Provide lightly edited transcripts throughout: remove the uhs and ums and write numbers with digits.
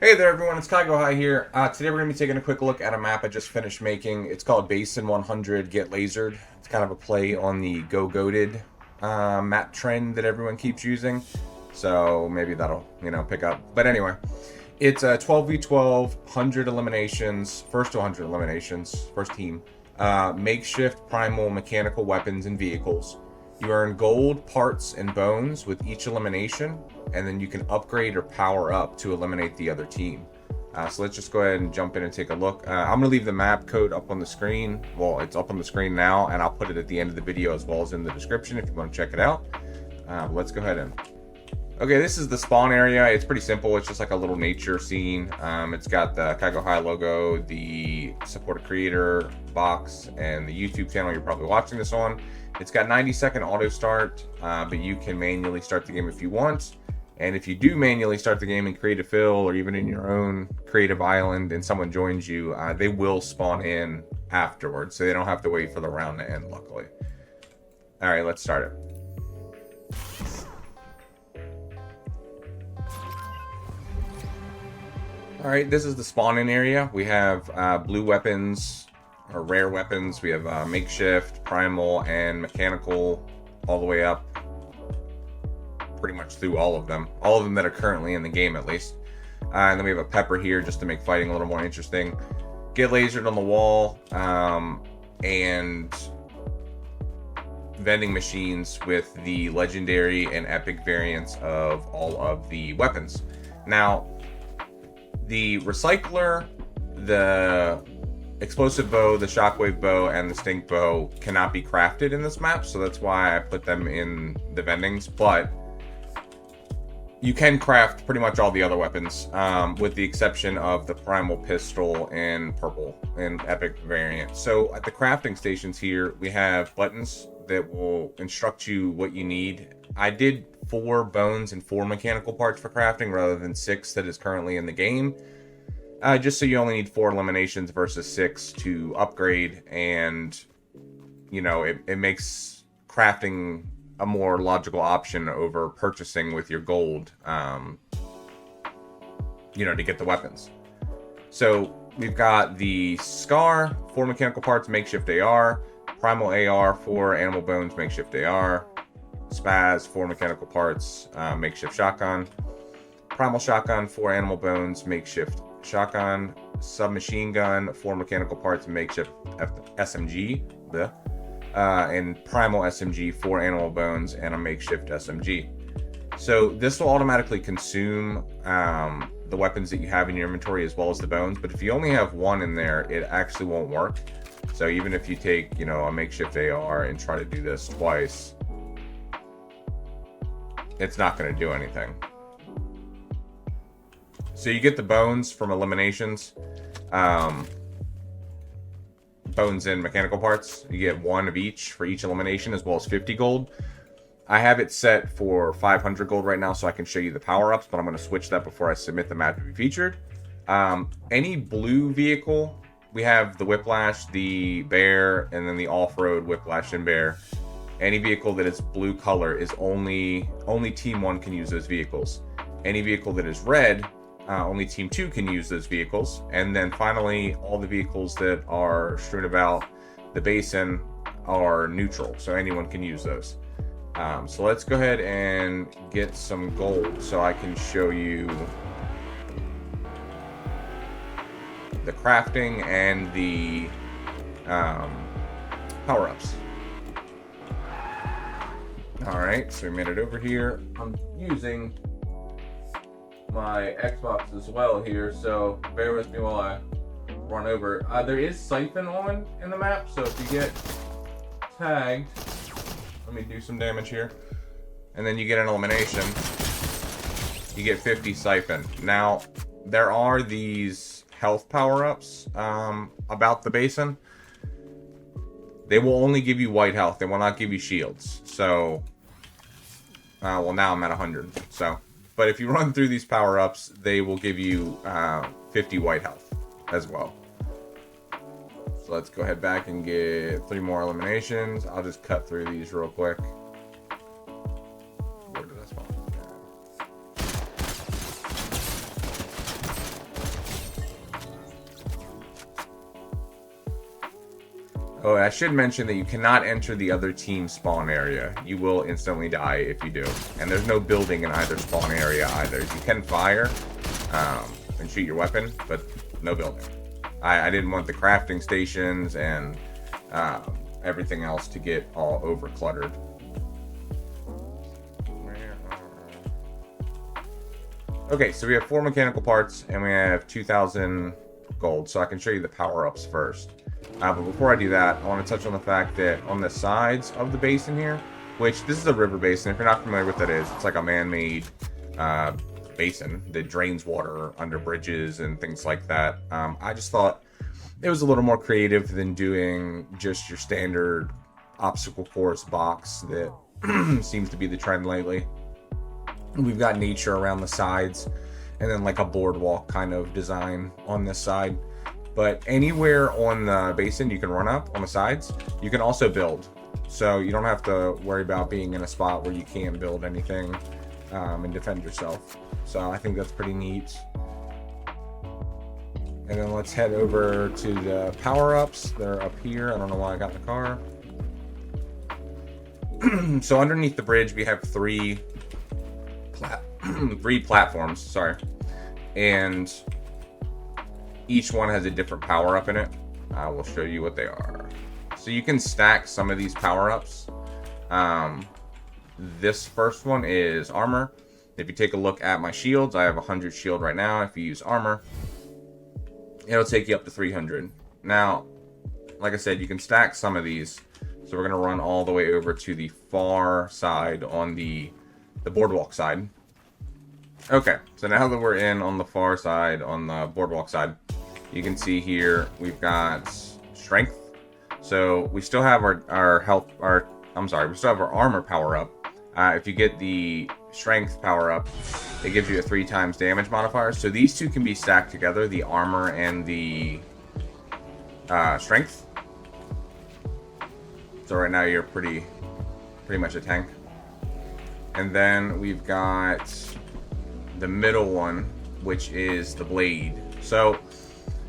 Hey there everyone, it's KaiGoHi here. Today we're going to be taking a quick look at a map I just finished making. It's called Basin 100 Get Lasered. It's kind of a play on the Go Goated map trend that everyone keeps using. So maybe that'll, pick up. But anyway, it's a 12v12, 100 eliminations, first to 100 eliminations, first team. Makeshift primal mechanical weapons and vehicles. You earn gold, parts, and bones with each elimination, and then you can upgrade or power up to eliminate the other team. So let's just go ahead and jump in and take a look. I'm going to leave the map code up on the screen. Well, it's up on the screen now, and I'll put it at the end of the video as well as in the description if you want to check it out. Let's go ahead and... Okay, this is the spawn area. It's pretty simple. It's just like a little nature scene. It's got the KaiGoHi logo, the support a creator box, and the YouTube channel you're probably watching this on. It's got 90-second auto start, but you can manually start the game if you want. And if you do manually start the game in creative fill or even in your own creative island and someone joins you, they will spawn in afterwards, so they don't have to wait for the round to end, luckily. All right, let's start it. All right, this is the spawning area. We have blue weapons, or rare weapons. We have makeshift, primal, and mechanical all the way up. Pretty much through all of them that are currently in the game at least. And then we have a pepper here just to make fighting a little more interesting. Get lasered on the wall, and vending machines with the legendary and epic variants of all of the weapons. Now, the recycler, the explosive bow, the shockwave bow, and the stink bow cannot be crafted in this map, so that's why I put them in the vendings, but you can craft pretty much all the other weapons, with the exception of the primal pistol in purple and epic variant. So at the crafting stations here, we have buttons that will instruct you what you need. I did 4 bones and 4 mechanical parts for crafting rather than 6 that is currently in the game. Just so you only need 4 eliminations versus 6 to upgrade, and it makes crafting a more logical option over purchasing with your gold, to get the weapons. So we've got the Scar, 4 mechanical parts, makeshift AR, primal AR, 4 animal bones, makeshift AR, Spaz, 4 mechanical parts, makeshift shotgun, primal shotgun, 4 animal bones, makeshift shotgun, submachine gun, 4 mechanical parts, makeshift SMG, and primal SMG, 4 animal bones, and a makeshift SMG. So this will automatically consume the weapons that you have in your inventory as well as the bones, but if you only have 1 in there, it actually won't work. So even if you take, a makeshift AR and try to do this twice, it's not going to do anything. So you get the bones from eliminations, bones and mechanical parts. You get 1 of each for each elimination, as well as 50 gold. I have it set for 500 gold right now so I can show you the power-ups, but I'm going to switch that before I submit the map to be featured. Any blue vehicle, we have the Whiplash, the Bear, and then the Off-Road Whiplash and Bear. Any vehicle that is blue color is only Team 1 can use those vehicles. Any vehicle that is red, only Team 2 can use those vehicles. And then finally, all the vehicles that are strewn about the basin are neutral, so anyone can use those. So let's go ahead and get some gold so I can show you the crafting and the power-ups. Alright, so we made it over here. I'm using my Xbox as well here, so bear with me while I run over. There is siphon on in the map, so if you get tagged, let me do some damage here, and then you get an elimination, you get 50 siphon. Now, there are these health power-ups about the basin. They will only give you white health. They will not give you shields. So, well, now I'm at 100. So, but if you run through these power-ups, they will give you 50 white health as well. So let's go ahead back and get 3 more eliminations. I'll just cut through these real quick. Where did I spawn? Oh, I should mention that you cannot enter the other team's spawn area. You will instantly die if you do. And there's no building in either spawn area either. You can fire and shoot your weapon, but no building. I didn't want the crafting stations and everything else to get all over cluttered. Okay, so we have 4 mechanical parts and we have 2,000 gold. So I can show you the power-ups first. But before I do that, I want to touch on the fact that on the sides of the basin here, which this is a river basin. If you're not familiar with what that is, it's like a man-made basin that drains water under bridges and things like that. I just thought it was a little more creative than doing just your standard obstacle course box that seems to be the trend lately. We've got nature around the sides and then like a boardwalk kind of design on this side. But anywhere on the basin you can run up on the sides, you can also build. So you don't have to worry about being in a spot where you can't build anything and defend yourself. So I think that's pretty neat. And then let's head over to the power-ups. They're up here. I don't know why I got in the car. So underneath the bridge we have three platforms, sorry. And each one has a different power-up in it. I will show you what they are. So you can stack some of these power-ups. This first one is armor. If you take a look at my shields, I have 100 shield right now. If you use armor, it'll take you up to 300. Now, like I said, you can stack some of these. So we're going to run all the way over to the far side on the boardwalk side. Okay, so now that we're in on the far side, on the boardwalk side, you can see here we've got strength. So we still have our health, we still have our armor power up. If you get the strength power up, it gives you a 3 times damage modifier. So these two can be stacked together, the armor and the strength. So right now you're pretty much a tank. And then we've got the middle one, which is the blade. So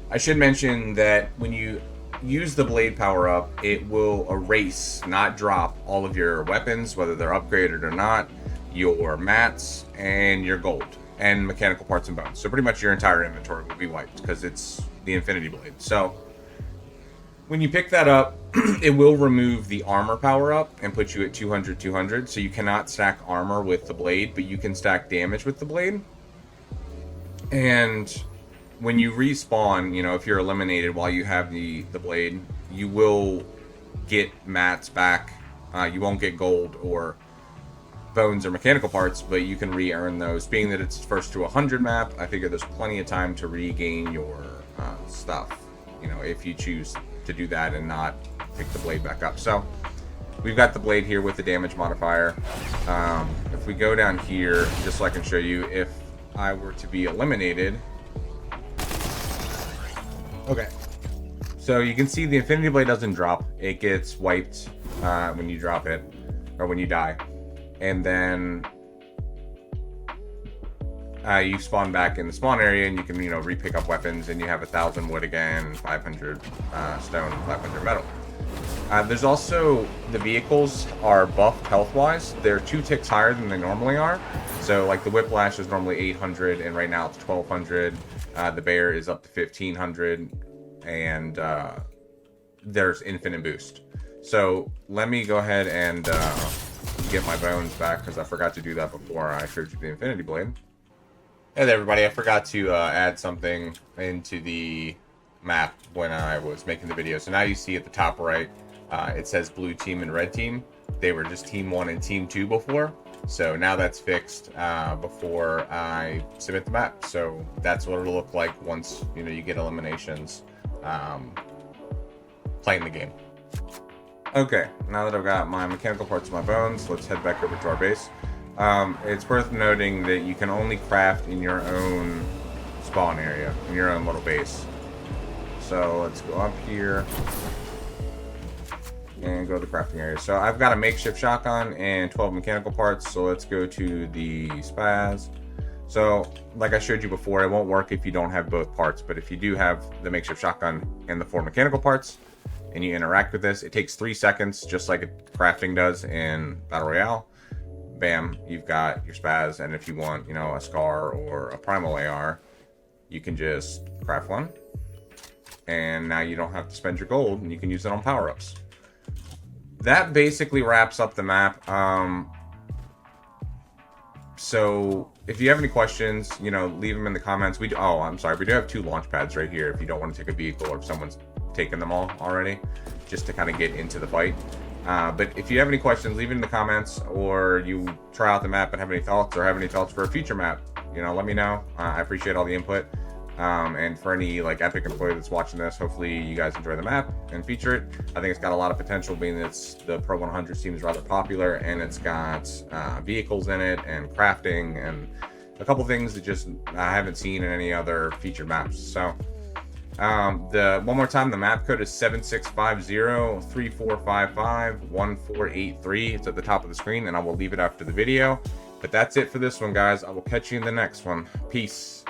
I should mention that when you use the blade power up, it will erase, not drop, all of your weapons, whether they're upgraded or not, your mats, and your gold, and mechanical parts and bones. So pretty much your entire inventory will be wiped because it's the Infinity Blade. So when you pick that up, it will remove the armor power up and put you at 200. So you cannot stack armor with the blade, but you can stack damage with the blade. And when you respawn, you know, if you're eliminated while you have the blade, you will get mats back. You won't get gold or bones or mechanical parts, but you can re-earn those. Being that it's first to 100 map, I figure there's plenty of time to regain your stuff, you know, if you choose to do that and not pick the blade back up. So we've got the blade here with the damage modifier. If we go down here, just so I can show you, if I were to be eliminated. Okay, so you can see the Infinity Blade doesn't drop. It gets wiped when you drop it, or when you die. And then you spawn back in the spawn area, and you can, you know, re-pick up weapons, and you have 1,000 wood again, 500 stone, 500 metal. There's also, the vehicles are buffed health-wise. They're 2 ticks higher than they normally are. So, like, the Whiplash is normally 800, and right now it's 1,200. The Bear is up to 1,500, and there's infinite boost. So, let me go ahead and get my bones back, because I forgot to do that before I showed you the Infinity Blade. Hey there, everybody. I forgot to add something into the map when I was making the video. So now you see at the top right, it says blue team and red team. They were just team 1 and team 2 before. So now that's fixed before I submit the map. So that's what it'll look like once, you know, you get eliminations playing the game. Okay, now that I've got my mechanical parts of my bones, let's head back over to our base. It's worth noting that you can only craft in your own spawn area, in your own little base. So let's go up here and go to the crafting area. So I've got a makeshift shotgun and 12 mechanical parts. So let's go to the spaz. So like I showed you before, it won't work if you don't have both parts. But if you do have the makeshift shotgun and the 4 mechanical parts, and you interact with this. It takes 3 seconds, just like crafting does in Battle Royale. Bam, you've got your spaz, and if you want, you know, a Scar or a Primal AR, you can just craft one, and now you don't have to spend your gold, and you can use it on power-ups. That basically wraps up the map. So if you have any questions, you know, leave them in the comments. I'm sorry, we do have 2 launch pads right here if you don't want to take a vehicle or if someone's taken them all already, just to kind of get into the fight. But if you have any questions, leave it in the comments, or you try out the map and have any thoughts, or have any thoughts for a future map, you know, let me know. I appreciate all the input. And for any like Epic employee that's watching this, hopefully you guys enjoy the map and feature it. I think it's got a lot of potential, being that the Pro 100 seems rather popular, and it's got vehicles in it and crafting and a couple things that just I haven't seen in any other featured maps. So one more time, the map code is 7650-3455-1483. It's at the top of the screen, and I will leave it after the video. But that's it for this one, guys. I will catch you in the next one. Peace.